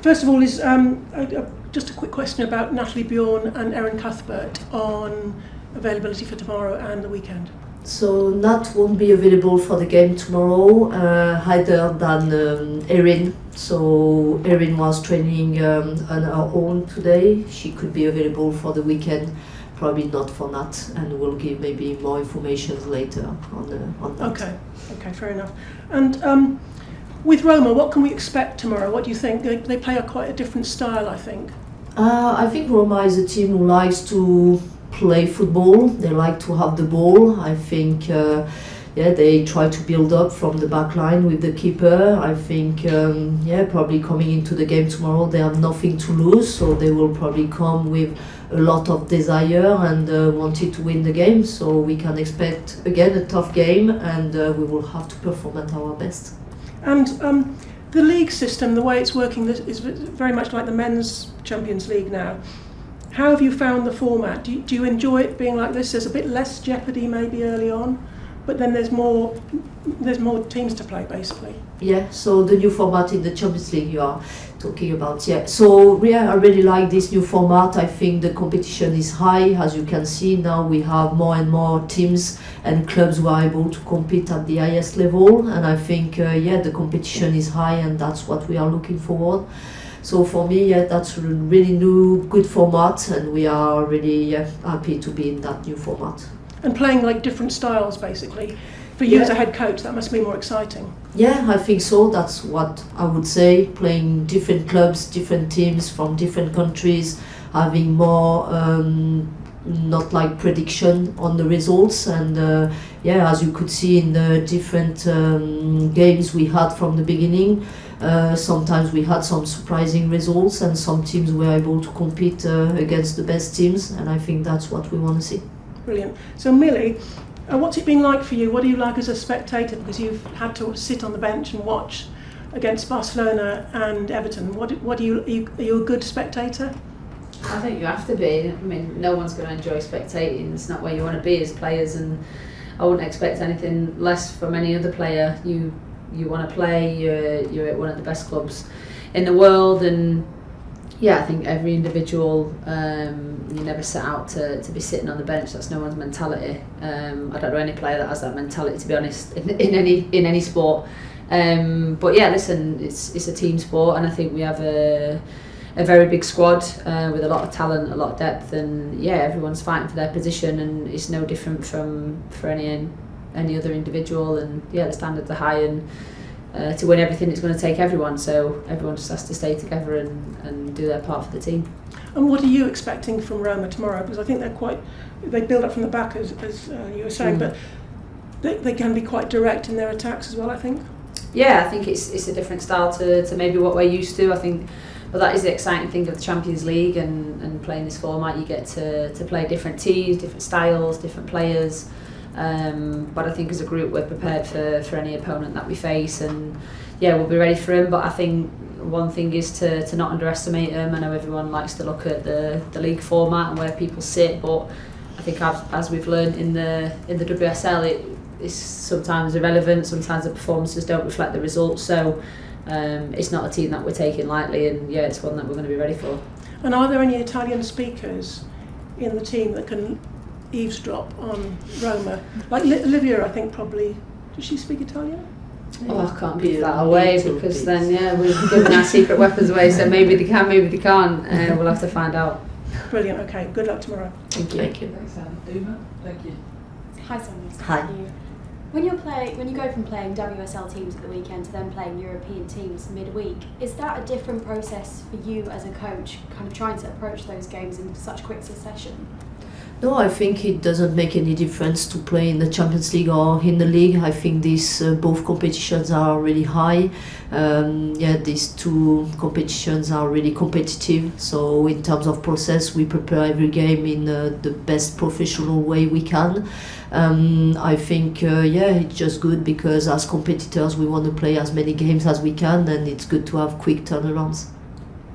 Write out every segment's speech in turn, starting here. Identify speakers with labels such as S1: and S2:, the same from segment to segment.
S1: First of all, is just a quick question about Natalie Bjorn and Erin Cuthbert on availability for tomorrow and the weekend.
S2: So Nat won't be available for the game tomorrow, either than Erin. So Erin was training on her own today. She could be available for the weekend, probably not for Nat, and we'll give maybe more information later on that. Okay, fair enough. And with Roma, what can we expect tomorrow? What do you think? They play quite a different style, I think. I think Roma is a team who likes to play football. They like to have the ball. I think they try to build up from the back line with the keeper. I think probably coming into the game tomorrow they have nothing to lose, so they will probably come with a lot of desire and wanted to win the game. So we can expect again a tough game, and we will have to perform at our best.
S1: And the league system, the way it's working, is very much like the men's Champions League now. How have you found the format? Do you enjoy it being like this? There's a bit less jeopardy maybe early on, but then there's more teams to play basically.
S2: Yeah, so the new format in the Champions League you are talking about, yeah. So I really like this new format. I think the competition is high. As you can see now, we have more and more teams and clubs who are able to compete at the highest level, and I think the competition is high, and that's what we are looking forward. So for me, that's a really new, good format, and we are really happy to be in that new format.
S1: And playing like different styles basically. For you as a head coach, that must be more exciting. Yeah,
S2: I think so. That's what I would say. Playing different clubs, different teams from different countries, having more not like prediction on the results. And as you could see in the different games we had from the beginning, sometimes we had some surprising results, and some teams were able to compete against the best teams. And I think that's what we want to see.
S1: Brilliant. So Millie, what's it been like for you? What do you like as a spectator? Because you've had to sit on the bench and watch against Barcelona and Everton. Are you a good spectator?
S3: I think you have to be. I mean, no one's going to enjoy spectating. It's not where you want to be as players, and I wouldn't expect anything less from any other player. You want to play. You're at one of the best clubs in the world, and I think every individual, you never set out to be sitting on the bench. That's no one's mentality. I don't know any player that has that mentality, to be honest, in any sport. But listen, it's a team sport, and I think we have a very big squad with a lot of talent, a lot of depth, and everyone's fighting for their position, and it's no different for any other individual. And the standards are high, and to win everything it's going to take everyone, so everyone just has to stay together and do their part for the team.
S1: And what are you expecting from Roma tomorrow? Because I think they build up from the back as you were saying, but they can be quite direct in their attacks as well, I think.
S3: Yeah, I think it's a different style to maybe what we're used to. I think, but that is the exciting thing of the Champions League and playing this format. You get to play different teams, different styles, different players. But I think as a group we're prepared for any opponent that we face, and we'll be ready for him. But I think one thing is to not underestimate them. I know everyone likes to look at the league format and where people sit, but I think as we've learned in the WSL, it's sometimes irrelevant. Sometimes the performances don't reflect the results. So it's not a team that we're taking lightly, and it's one that we're going to be ready for.
S1: And are there any Italian speakers in the team that can eavesdrop on Roma? Like Olivia, I think probably. Does she speak Italian?
S3: Oh, I can't give that away, because then we've given our secret weapons away. So maybe they can, maybe they can't. We'll have to find out.
S1: Brilliant. Okay. Good luck tomorrow.
S3: Thank you.
S2: Thank you.
S4: Thanks, Uma. Thank you.
S5: Hi, Sonia.
S2: Hi.
S5: When you go from playing WSL teams at the weekend to then playing European teams midweek, is that a different process for you as a coach, kind of trying to approach those games in such quick succession?
S2: No, I think it doesn't make any difference to play in the Champions League or in the league. I think these both competitions are really high. These two competitions are really competitive. So in terms of process, we prepare every game in the best professional way we can. I think it's just good, because as competitors we want to play as many games as we can, and it's good to have quick turnarounds.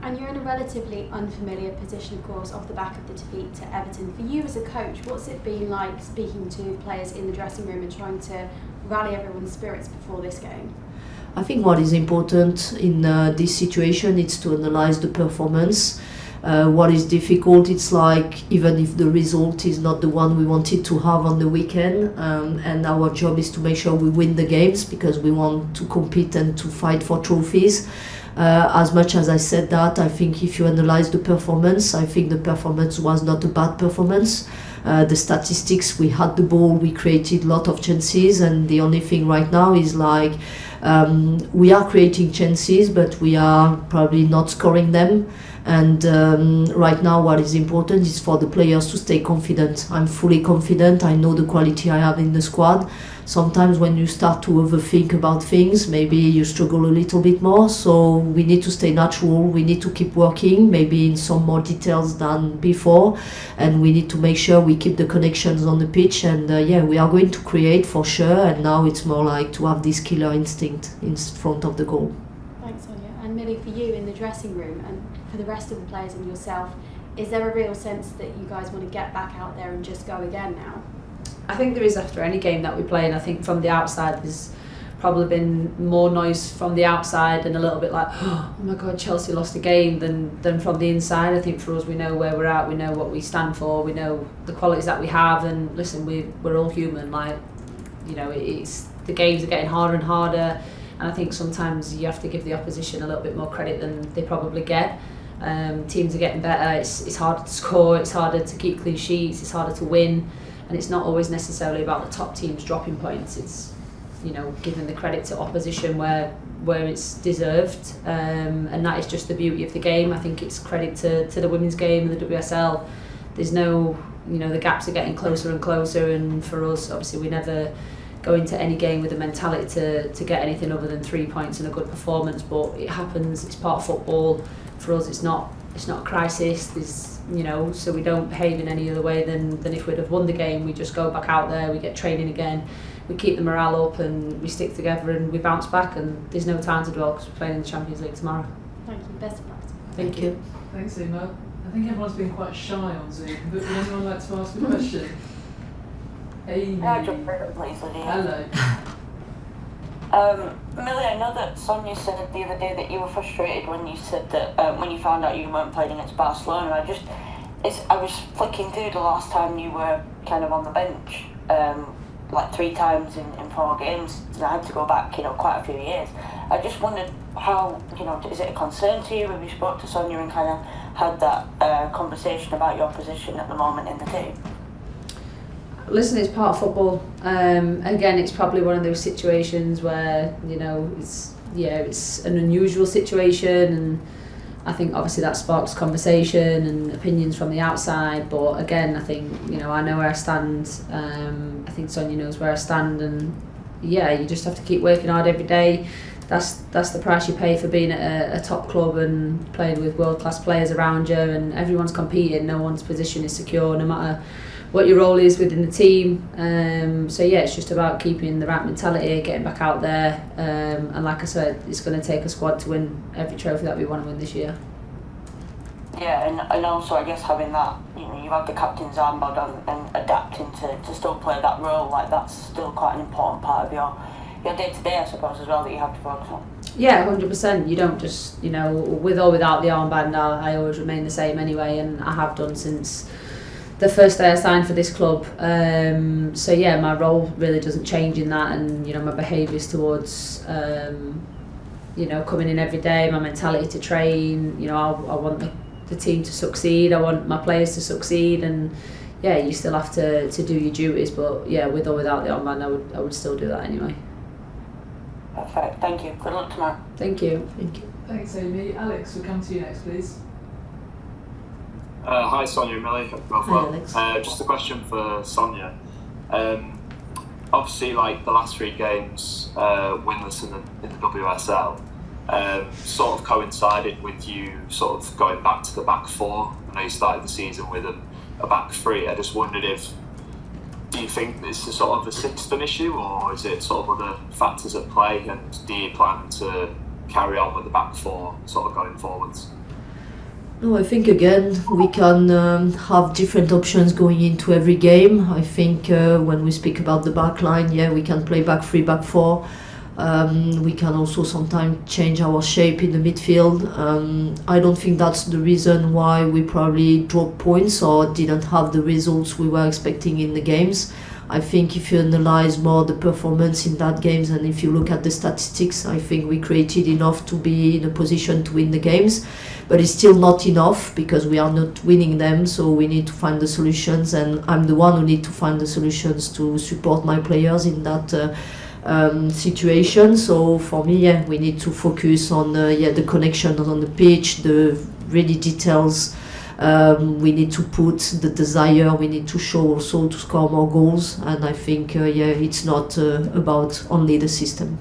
S5: And you're in a relatively unfamiliar position, of course, off the back of the defeat to Everton. For you as a coach, what's it been like speaking to players in the dressing room and trying to rally everyone's spirits before this game?
S2: I think what is important in this situation is to analyze the performance. What is difficult, it's like even if the result is not the one we wanted to have on the weekend, and our job is to make sure we win the games because we want to compete and to fight for trophies. As much as I said that, I think if you analyze the performance, I think the performance was not a bad performance. The statistics, we had the ball, we created a lot of chances, and the only thing right now is like we are creating chances, but we are probably not scoring them. And right now what is important is for the players to stay confident. I'm fully confident, I know the quality I have in the squad. Sometimes when you start to overthink about things, maybe you struggle a little bit more, so we need to stay natural, we need to keep working, maybe in some more details than before, and we need to make sure we keep the connections on the pitch, and we are going to create for sure, and now it's more like to have this killer instinct in front of the goal.
S5: Thanks, Sonia. And Millie, for you in the dressing room and for the rest of the players and yourself, is there a real sense that you guys want to get back out there and just go again now?
S3: I think there is after any game that we play, and I think from the outside there's probably been more noise from the outside and a little bit like, oh my God, Chelsea lost a game than from the inside. I think for us, we know where we're at, we know what we stand for, we know the qualities that we have, and listen, we're all human. Like, you know, it's the games are getting harder and harder, and I think sometimes you have to give the opposition a little bit more credit than they probably get. Teams are getting better, it's harder to score, it's harder to keep clean sheets, it's harder to win. And it's not always necessarily about the top teams dropping points. It's, you know, giving the credit to opposition where it's deserved, and that is just the beauty of the game. I think it's credit to the women's game and the WSL. There's no, you know, the gaps are getting closer and closer, and for us, obviously, we never go into any game with the mentality to get anything other than 3 points and a good performance. But it happens. It's part of football. For us, it's not a crisis. There's, you know, so we don't behave in any other way than if we'd have won the game. We just go back out there, we get training again, we keep the morale up, and we stick together and we bounce back, and there's no time to dwell because we're playing in the Champions League tomorrow.
S5: Thank you. Best of luck.
S3: Thank you.
S4: Thanks, Emma. I think everyone's been quite shy on Zoom, but would anyone like to ask a question? Amy.
S6: Jump in, please, Lydia.
S4: Hello.
S6: Millie, I know that Sonia said the other day that you were frustrated when you said that when you found out you weren't playing against Barcelona. I was flicking through the last time you were kind of on the bench, like 3 times in 4 games, and I had to go back, you know, quite a few years. I just wondered how, you know, is it a concern to you? Have you spoke to Sonia and kind of had that conversation about your position at the moment in the team?
S3: Listen, it's part of football. Again, it's probably one of those situations where, you know, it's an unusual situation, and I think obviously that sparks conversation and opinions from the outside. But again, I think, you know, I know where I stand. I think Sonia knows where I stand, and yeah, you just have to keep working hard every day. That's the price you pay for being at a top club and playing with world-class players around you, and everyone's competing. No one's position is secure, no matter what your role is within the team. So yeah, it's just about keeping the right mentality, getting back out there, and like I said, it's going to take a squad to win every trophy that we want to win this year.
S6: Yeah, and also I guess having that, you know, you have the captain's armband on and adapting to still play that role, like that's still quite an important part of your day-to-day, I suppose, as well, that you have to focus on. Yeah,
S3: 100%. You don't just, you know, with or without the armband, I always remain the same anyway, and I have done since the first day I signed for this club. So yeah, my role really doesn't change in that, and you know, my behaviours towards you know, coming in every day, my mentality to train, you know, I want the team to succeed, I want my players to succeed, and yeah, you still have to do your duties, but yeah, with or without the armband, I would still do that anyway.
S6: Perfect, thank you. Good luck tomorrow.
S3: Thank you. Thank you.
S4: Thanks, Amy. Alex, we'll come to you next, please.
S7: Hi Sonia and Millie, hope you're both well.
S2: Hi,
S7: Just a question for Sonia. Obviously, like the last 3 games winless in the WSL, sort of coincided with you sort of going back to the back 4. I know you started the season with a back 3. I just wondered do you think this is sort of a system issue, or is it sort of other factors at play, and do you plan to carry on with the back 4 sort of going forwards?
S2: No, I think again we can have different options going into every game. I think when we speak about the back line, yeah, we can play back 3, back 4. We can also sometimes change our shape in the midfield. I don't think that's the reason why we probably dropped points or didn't have the results we were expecting in the games. I think if you analyze more the performance in that games and if you look at the statistics, I think we created enough to be in a position to win the games, but it's still not enough because we are not winning them, so we need to find the solutions, and I'm the one who need to find the solutions to support my players in that situation. So for me, yeah, we need to focus on the connection on the pitch, the really details. We need to put the desire, we need to show also to score more goals, and I think it's not about only the system.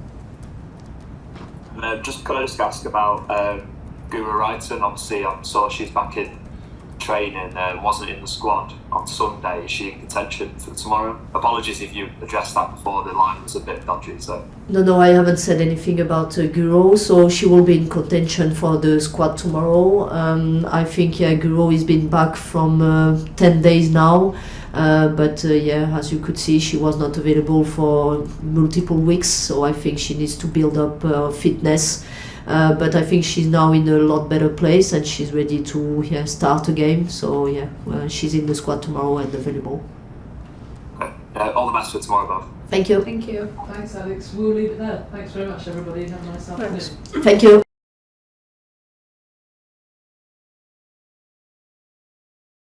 S7: Could I just ask about Guru Wrighton? Obviously I saw she's back in training, wasn't in the squad on Sunday. Is she in contention for tomorrow? Apologies if you addressed that before, the line was a bit dodgy. So
S2: No, I haven't said anything about Guro, so she will be in contention for the squad tomorrow. I think Guro has been back from 10 days now, but as you could see, she was not available for multiple weeks, so I think she needs to build up fitness. But I think she's now in a lot better place and she's ready to start a game. So she's in the squad tomorrow and available.
S7: Okay. All the best for tomorrow, both.
S2: Thank you.
S3: Thank you.
S4: Thanks, Alex. We'll leave it there. Thanks very much, everybody. Have a nice afternoon.
S2: Thank you.